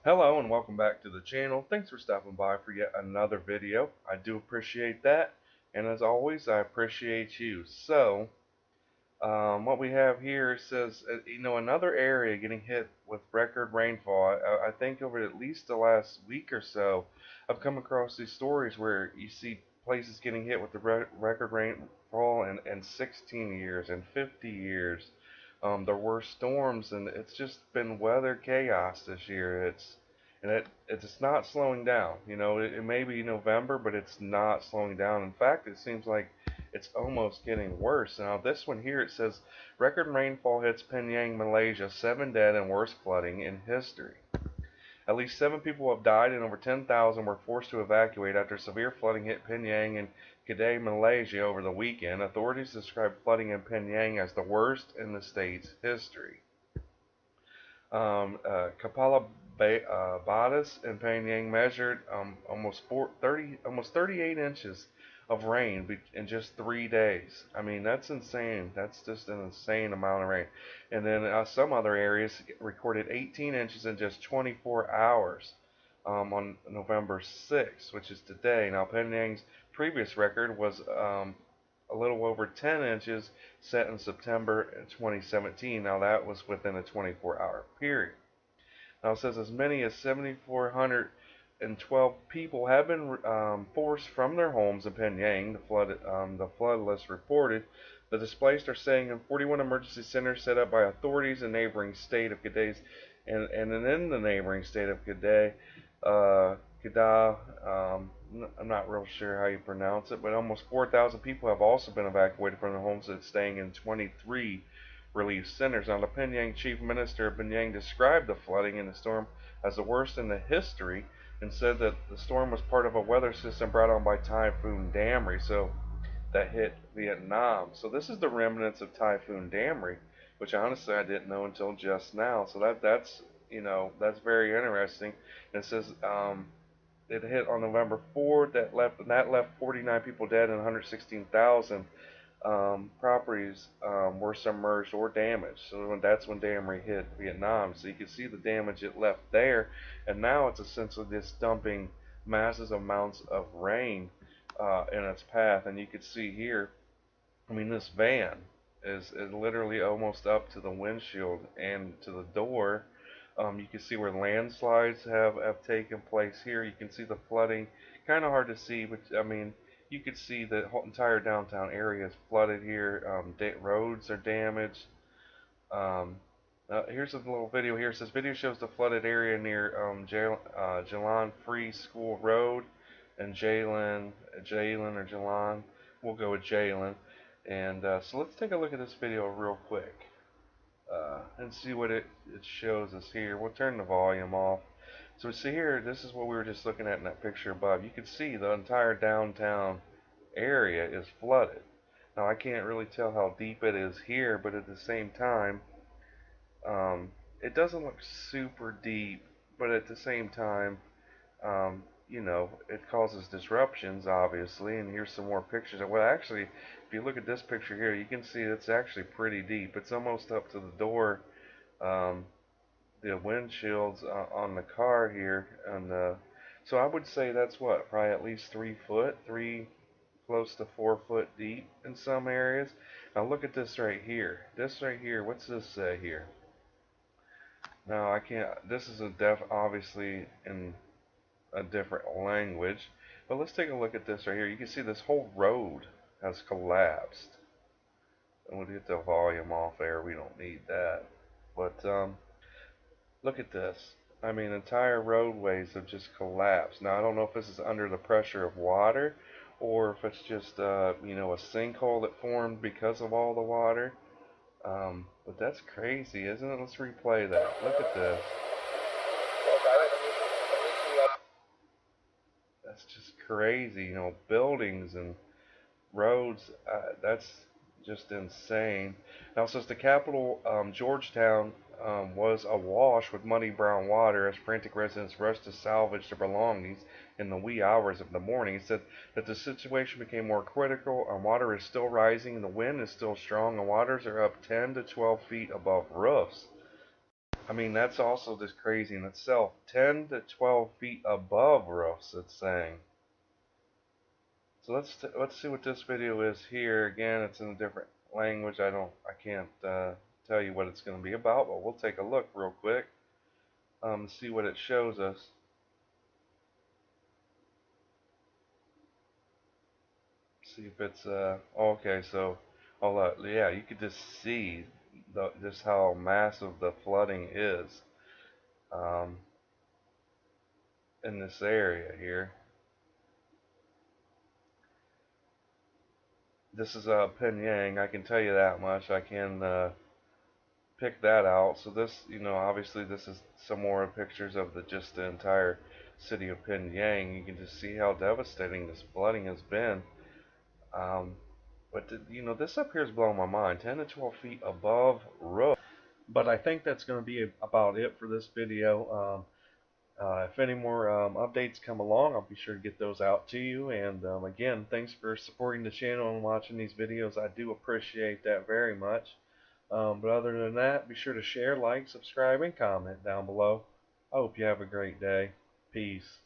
Hello and welcome back to the channel. Thanks for stopping by for yet another video. I do appreciate that, and as always I appreciate you. What we have here says another area getting hit with record rainfall. I think over at least the last week or so I've come across these stories where you see places getting hit with the record rainfall in 16 years and 50 years. There were storms, and it's just been weather chaos this year. It's not slowing down. It may be November, but it's not slowing down. In fact, it seems like it's almost getting worse. Now, this one here, it says record rainfall hits Penang, Malaysia, 7 dead and worst flooding in history. At least 7 people have died and over 10,000 were forced to evacuate after severe flooding hit Penang and Kedah, Malaysia over the weekend. Authorities described flooding in Penang as the worst in the state's history. Kapala Batas in Penang measured almost 38 inches of rain in just 3 days. I mean, that's insane. That's just an insane amount of rain. And then some other areas recorded 18 inches in just 24 hours on November 6th, which is today. Now, Penang's previous record was a little over 10 inches set in September 2017. Now, that was within a 24-hour period. Now, it says as many as 7,412 people have been forced from their homes in Penang, the flood list reported. The displaced are staying in 41 emergency centers set up by authorities in neighboring state of Kedah, and in the neighboring state of Kedah, I'm not real sure how you pronounce it, but almost 4,000 people have also been evacuated from their homes and staying in 23 relief centers. Now, the Penang Chief Minister of Penang described the flooding in the storm as the worst in the history and said that the storm was part of a weather system brought on by Typhoon Damri, that hit Vietnam. So this is the remnants of Typhoon Damri, which honestly I didn't know until just now. So that's very interesting. And it says it hit on November 4th. That left 49 people dead and 116,000 properties were submerged or damaged. So that's when Damri hit Vietnam. So you can see the damage it left there, and now it's essentially just dumping massive amounts of rain in its path. And you can see here, I mean, this van is literally almost up to the windshield and to the door. You can see where landslides have taken place here. You can see the flooding. Kind of hard to see, but I mean, you could see the whole entire downtown area is flooded here. Roads are damaged. Here's a little video here. It says video shows the flooded area near Jalan Free School Road and Jalen or Jalan. We'll go with Jalen. And so let's take a look at this video real quick and see what it shows us here. We'll turn the volume off. So we see here, this is what we were just looking at in that picture above. You can see the entire downtown area is flooded. Now, I can't really tell how deep it is here, but at the same time, it doesn't look super deep, but at the same time, it causes disruptions, obviously. And here's some more pictures. Well, actually, if you look at this picture here, you can see it's actually pretty deep. It's almost up to the door, the windshields on the car here. And so I would say that's what, probably at least 3 foot, close to 4 foot deep in some areas. Now look at this right here. What's this say here? Now I can't. This is obviously in a different language, but let's take a look at this right here. You can see this whole road has collapsed. And we'll get the volume off there. We don't need that. But look at this. I mean, entire roadways have just collapsed. Now I don't know if this is under the pressure of water, or if it's just a sinkhole that formed because of all the water. But that's crazy, isn't it? Let's replay that. Look at this. That's just crazy. Buildings and roads. That's just insane. Now, since the capital, Georgetown, was awash with muddy brown water as frantic residents rushed to salvage their belongings in the wee hours of the morning, it said that the situation became more critical. Water is still rising, the wind is still strong, and waters are up 10 to 12 feet above roofs. I mean, that's also just crazy in itself. 10 to 12 feet above roofs, it's saying. So let's see what this video is here. Again, it's in a different language. I can't tell you what it's going to be about, but we'll take a look real quick. See what it shows us. See if it's okay. So, yeah, you could just see just how massive the flooding is um, in this area here. This is Penang. I can tell you that much. I can pick that out. So this, obviously this is some more pictures of just the entire city of Penang. You can just see how devastating this flooding has been. Um, but this up here is blowing my mind. 10 to 12 feet above roof. But I think that's going to be about it for this video. If any more updates come along, I'll be sure to get those out to you. And again, thanks for supporting the channel and watching these videos. I do appreciate that very much. But other than that, be sure to share, like, subscribe, and comment down below. I hope you have a great day. Peace.